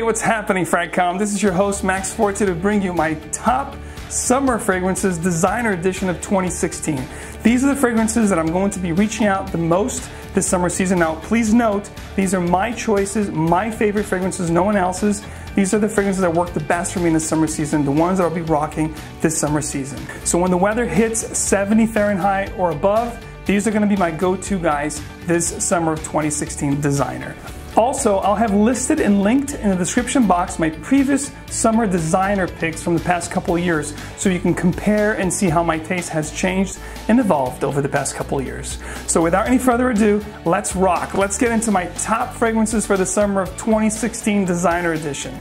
what's happening, Fragcom? This is your host, Max Forti, to bring you my top summer fragrances designer edition of 2016. These are the fragrances that I'm going to be reaching out the most this summer season. Now, please note, these are my choices, my favorite fragrances, no one else's. These are the fragrances that work the best for me in the summer season, the ones that I'll be rocking this summer season. So when the weather hits 70 Fahrenheit or above, these are going to be my go-to guys this summer of 2016 designer. Also, I'll have listed and linked in the description box my previous summer designer picks from the past couple of years, so you can compare and see how my taste has changed and evolved over the past couple of years. So without any further ado, let's rock. Let's get into my top fragrances for the summer of 2016 designer edition.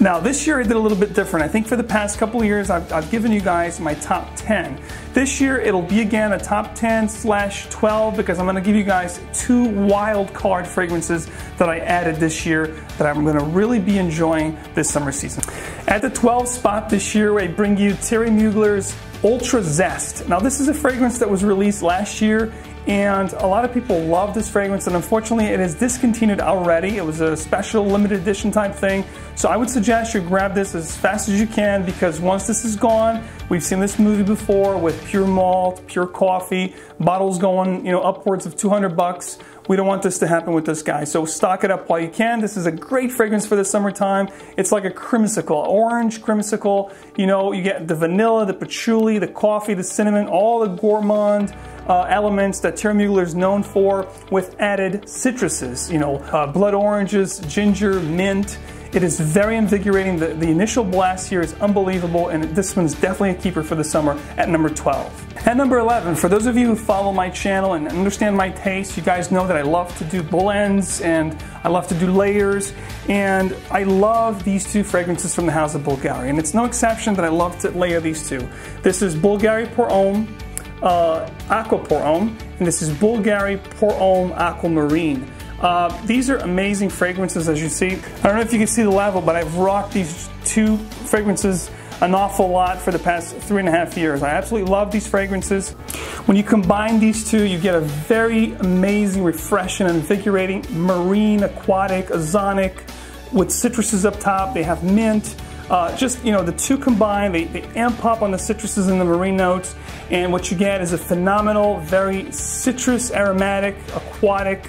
Now, this year I did a little bit different. I think for the past couple of years I've given you guys my top 10. This year it'll be again a top 10/12 because I'm going to give you guys two wild card fragrances that I added this year that I'm going to really be enjoying this summer season. At the 12th spot this year, I bring you Thierry Mugler's Ultra Zest. Now, this is a fragrance that was released last year, and a lot of people love this fragrance, and unfortunately it is discontinued already. It was a special limited edition type thing, so I would suggest you grab this as fast as you can, because once this is gone, we've seen this movie before with pure malt, pure coffee, bottles going, upwards of 200 bucks. We don't want this to happen with this guy, so stock it up while you can. This is a great fragrance for the summertime. It's like a creamsicle, orange creamsicle. You get the vanilla, the patchouli, the coffee, the cinnamon, all the gourmand elements that Thierry Mugler is known for, with added citruses, blood oranges, ginger, mint. It is very invigorating. The initial blast here is unbelievable, and this one's definitely a keeper for the summer at number 12. At number 11, for those of you who follow my channel and understand my taste, you guys know that I love to do blends and I love to do layers, and I love these two fragrances from the house of Bulgari, and it's no exception that I love to layer these two. This is Bulgari Pour Homme, Aqua Pour Homme, and this is Bulgari Pour Homme Aquamarine. These are amazing fragrances, as you see. I don't know if you can see the level, but I've rocked these two fragrances an awful lot for the past 3.5 years. I absolutely love these fragrances. When you combine these two, you get a very amazing, refreshing, invigorating marine, aquatic, ozonic, with citruses up top. They have mint. The two combined, they amp up on the citruses and the marine notes, and what you get is a phenomenal, very citrus, aromatic, aquatic,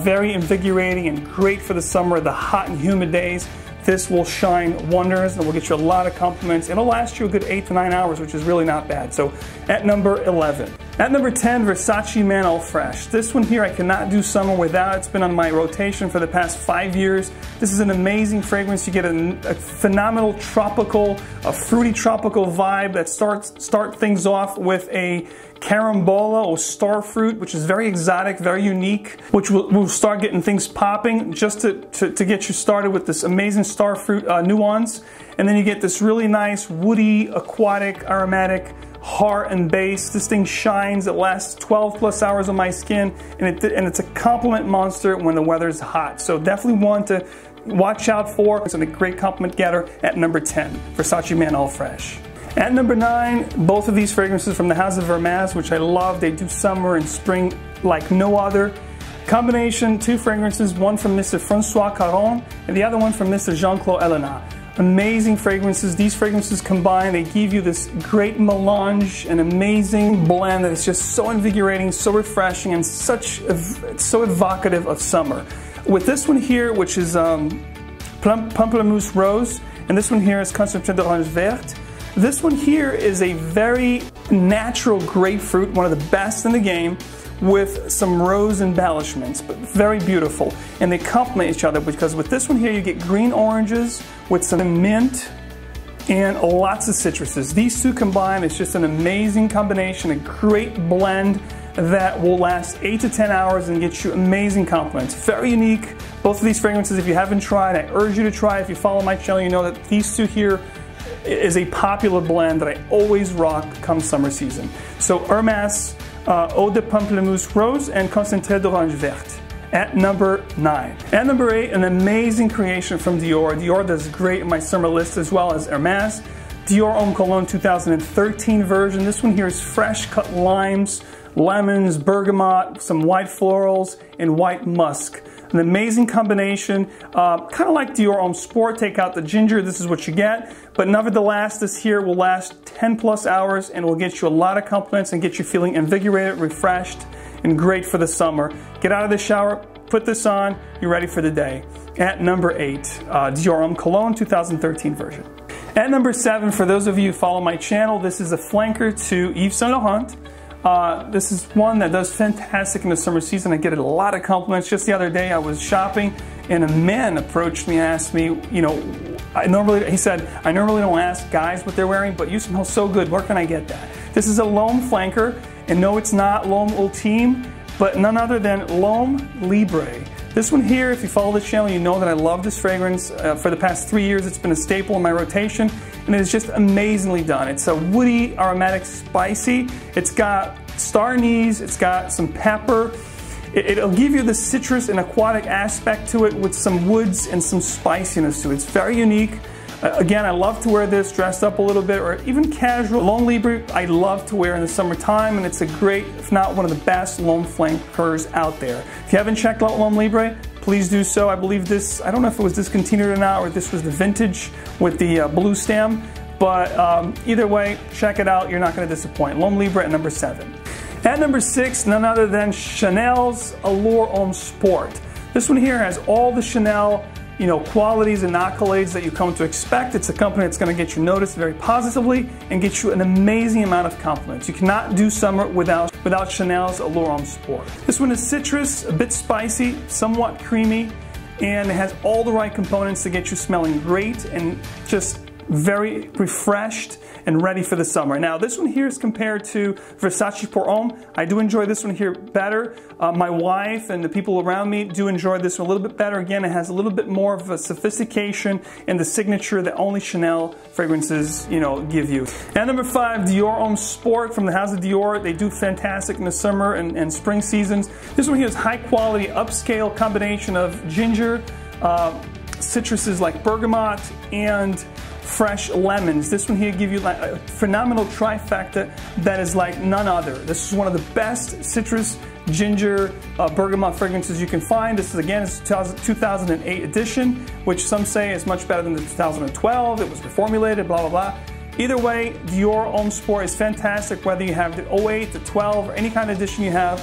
very invigorating and great for the summer, the hot and humid days. This will shine wonders and will get you a lot of compliments. It'll last you a good 8 to 9 hours, which is really not bad. So at number 11. At number 10, Versace Manoel Fresh. This one here I cannot do summer without. It's been on my rotation for the past 5 years. This is an amazing fragrance. You get a phenomenal tropical, a fruity tropical vibe that start things off with a carambola or star fruit, which is very exotic, very unique, which will start getting things popping just to get you started with this amazing star fruit nuance. And then you get this really nice woody, aquatic, aromatic heart and base. This thing shines. It lasts 12 plus hours on my skin, and it's a compliment monster when the weather's hot. So definitely one to watch out for. It's a great compliment getter at number 10, Versace Manoel Fresh. At number 9, both of these fragrances from the house of Versace, which I love. They do summer and spring like no other. Combination, two fragrances, one from Mr. François Caron and the other one from Mr. Jean-Claude Elena. Amazing fragrances. These fragrances combined, they give you this great melange, an amazing blend that is just so invigorating, so refreshing, and so evocative of summer. With this one here, which is Pamplemousse Rose, and this one here is Concentré d'Orange Verte. This one here is a very natural grapefruit, one of the best in the game, with some rose embellishments, but very beautiful. And they complement each other, because with this one here you get green oranges with some mint and lots of citruses. These two combined, it's just an amazing combination, a great blend that will last 8 to 10 hours and get you amazing compliments. Very unique. Both of these fragrances, if you haven't tried, I urge you to try. If you follow my channel, you know that these two here is a popular blend that I always rock come summer season. So Hermès Eau de Pamplemousse Rose and Concentré d'Orange Verte at number 9. At number 8, an amazing creation from Dior. Dior does great in my summer list, as well as Hermès. Dior Homme Cologne 2013 version. This one here is fresh cut limes, lemons, bergamot, some white florals, and white musk. An amazing combination, kind of like Dior Homme Sport. Take out the ginger, this is what you get. But nevertheless, this here will last 10 plus hours and will get you a lot of compliments and get you feeling invigorated, refreshed, and great for the summer. Get out of the shower, put this on, you're ready for the day. At number 8, Dior Homme Cologne 2013 version. At number 7, for those of you who follow my channel, this is a flanker to Yves Saint Laurent. This is one that does fantastic in the summer season. I get a lot of compliments. Just the other day I was shopping and a man approached me and asked me, you know, he said, I normally don't ask guys what they're wearing, but you smell so good, where can I get that? This is a L'Homme flanker, and no, it's not L'Homme Ultime, but none other than L'Homme Libre. This one here, if you follow the channel, you know that I love this fragrance. For the past 3 years, it's been a staple in my rotation, and it is just amazingly done. It's a woody, aromatic, spicy. It's got star anise, it's got some pepper. It'll give you the citrus and aquatic aspect to it with some woods and some spiciness to it. It's very unique. Again, I love to wear this dressed up a little bit or even casual. L'Homme Libre, I love to wear in the summertime, and it's a great, if not one of the best L'Homme flankers out there. If you haven't checked out L'Homme Libre, please do so. I believe this, I don't know if it was discontinued or not, or if this was the vintage with the blue stem, but either way, check it out. You're not going to disappoint. L'Homme Libre at number 7. At number 6, none other than Chanel's Allure Sport. This one here has all the Chanel, you know, qualities and accolades that you come to expect. It's a company that's going to get you noticed very positively and get you an amazing amount of compliments. You cannot do summer without Chanel's Allure Sport. This one is citrus, a bit spicy, somewhat creamy, and it has all the right components to get you smelling great and just very refreshed and ready for the summer. Now, this one here is compared to Versace Pour Homme. I do enjoy this one here better. My wife and the people around me do enjoy this one a little bit better. Again, it has a little bit more of a sophistication and the signature that only Chanel fragrances, you know, give you. At number 5, Dior Homme Sport from the House of Dior. They do fantastic in the summer and spring seasons. This one here is high quality, upscale combination of ginger, citruses like bergamot, and fresh lemons. This one here gives you like a phenomenal trifecta that is like none other. This is one of the best citrus, ginger, bergamot fragrances you can find. This is again, it's 2008 edition, which some say is much better than the 2012. It was reformulated, blah, blah, blah. Either way, Dior Homme Sport is fantastic, whether you have the 08, the 12, or any kind of edition you have.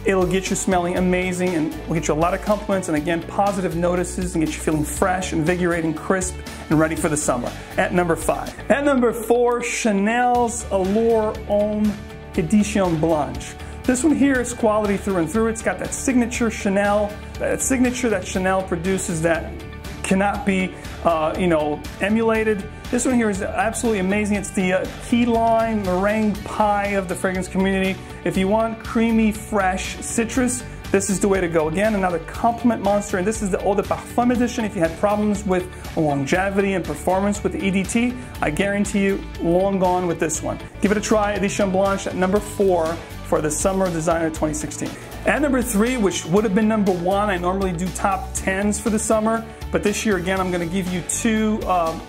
It'll get you smelling amazing and will get you a lot of compliments and again, positive notices and get you feeling fresh, invigorating, crisp, and ready for the summer. At number 5. At number 4, Chanel's Allure Homme Edition Blanche. This one here is quality through and through. It's got that signature Chanel, that signature that Chanel produces that cannot be, you know, emulated. This one here is absolutely amazing. It's the key lime meringue pie of the fragrance community. If you want creamy, fresh citrus, this is the way to go. Again, another compliment monster, and this is the Eau de Parfum edition. If you had problems with longevity and performance with the EDT, I guarantee you, long gone with this one. Give it a try, Edition Blanche at number 4 for the Summer Designer 2016. At number 3, which would have been number 1, I normally do top 10s for the summer, but this year again I'm going to give you 2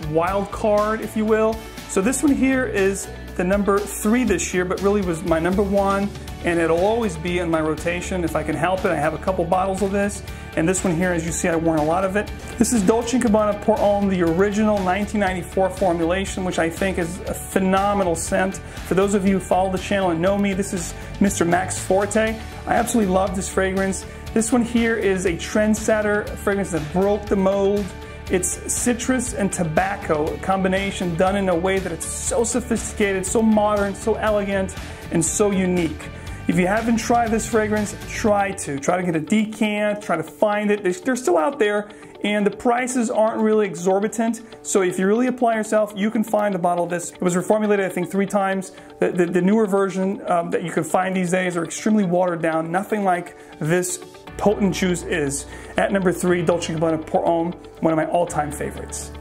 wild card, if you will. So this one here is the number 3 this year, but really was my number 1, and it'll always be in my rotation if I can help it. I have a couple bottles of this, and this one here, as you see, I've worn a lot of it. This is Dolce & Gabbana Pour Homme, the original 1994 formulation, which I think is a phenomenal scent. For those of you who follow the channel and know me, this is Mr. Max Forte. I absolutely love this fragrance. This one here is a trendsetter, a fragrance that broke the mold. It's citrus and tobacco combination done in a way that it's so sophisticated, so modern, so elegant, and so unique. If you haven't tried this fragrance, try to get a decant, try to find it. They're still out there, and the prices aren't really exorbitant. So if you really apply yourself, you can find a bottle of this. It was reformulated, I think, 3 times. The newer version that you can find these days are extremely watered down. Nothing like this potent juice is. At number 3, Dolce & Gabbana Pour Homme, one of my all-time favorites.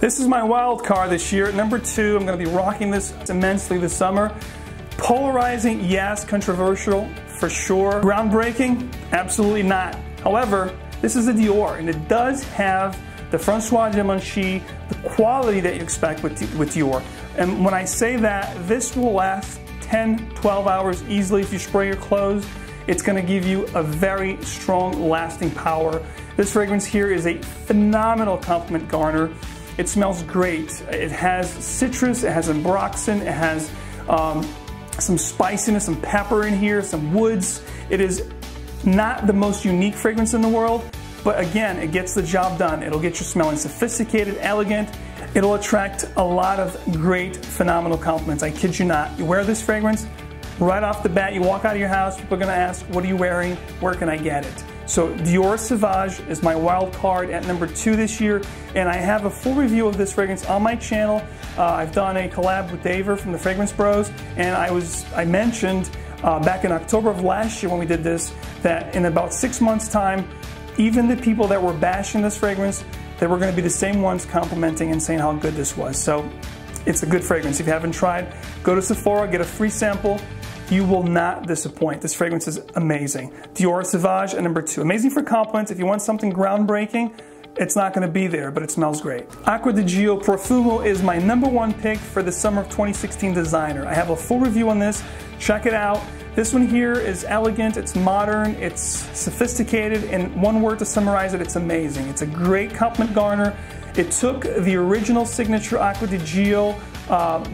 This is my wild card this year. At number 2, I'm going to be rocking this immensely this summer. Polarizing, yes. Controversial, for sure. Groundbreaking, absolutely not. However, this is a Dior, and it does have the François Givenchy, the quality that you expect with Dior. And when I say that, this will last 10, 12 hours easily if you spray your clothes. It's going to give you a very strong, lasting power. This fragrance here is a phenomenal compliment garner. It smells great. It has citrus, it has ambroxan, it has some spiciness, some pepper in here, some woods. It is not the most unique fragrance in the world, but again, it gets the job done. It'll get you smelling sophisticated, elegant. It'll attract a lot of great, phenomenal compliments. I kid you not. You wear this fragrance, right off the bat, you walk out of your house, people are gonna ask, what are you wearing? Where can I get it? So Dior Sauvage is my wild card at number 2 this year, and I have a full review of this fragrance on my channel. I've done a collab with Daver from the Fragrance Bros, and I mentioned back in October of last year when we did this, that in about 6 months' time, even the people that were bashing this fragrance, they were going to be the same ones complimenting and saying how good this was. So it's a good fragrance. If you haven't tried, go to Sephora, get a free sample. You will not disappoint. This fragrance is amazing. Dior Sauvage at number 2. Amazing for compliments. If you want something groundbreaking, it's not going to be there, but it smells great. Aqua The Geo Profumo is my number 1 pick for the summer of 2016 designer. I have a full review on this. Check it out. This one here is elegant, it's modern, it's sophisticated. In one word to summarize it, it's amazing. It's a great compliment garner. It took the original signature Aqua Di Gio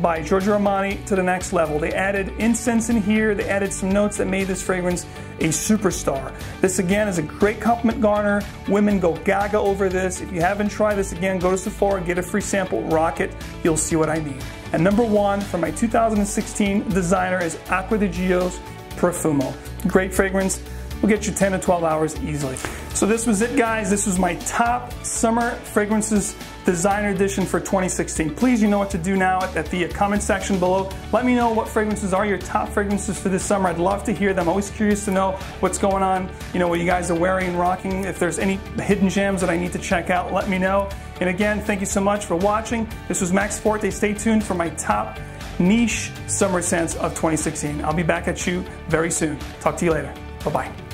by Giorgio Armani to the next level. They added incense in here, they added some notes that made this fragrance a superstar. This again is a great compliment garner. Women go gaga over this. If you haven't tried this, again, go to Sephora, get a free sample, rock it, you'll see what I mean. And number 1 for my 2016 designer is Aqua Di Gio's Profumo. Great fragrance, will get you 10 to 12 hours easily. So this was it, guys. This was my top summer fragrances designer edition for 2016. Please, you know what to do now at the comment section below. Let me know what fragrances are your top fragrances for this summer. I'd love to hear them. I'm always curious to know what's going on, you know, what you guys are wearing and rocking. If there's any hidden gems that I need to check out, let me know. And again, thank you so much for watching. This was Max Forti. Stay tuned for my top niche summer scents of 2016. I'll be back at you very soon. Talk to you later. Bye-bye.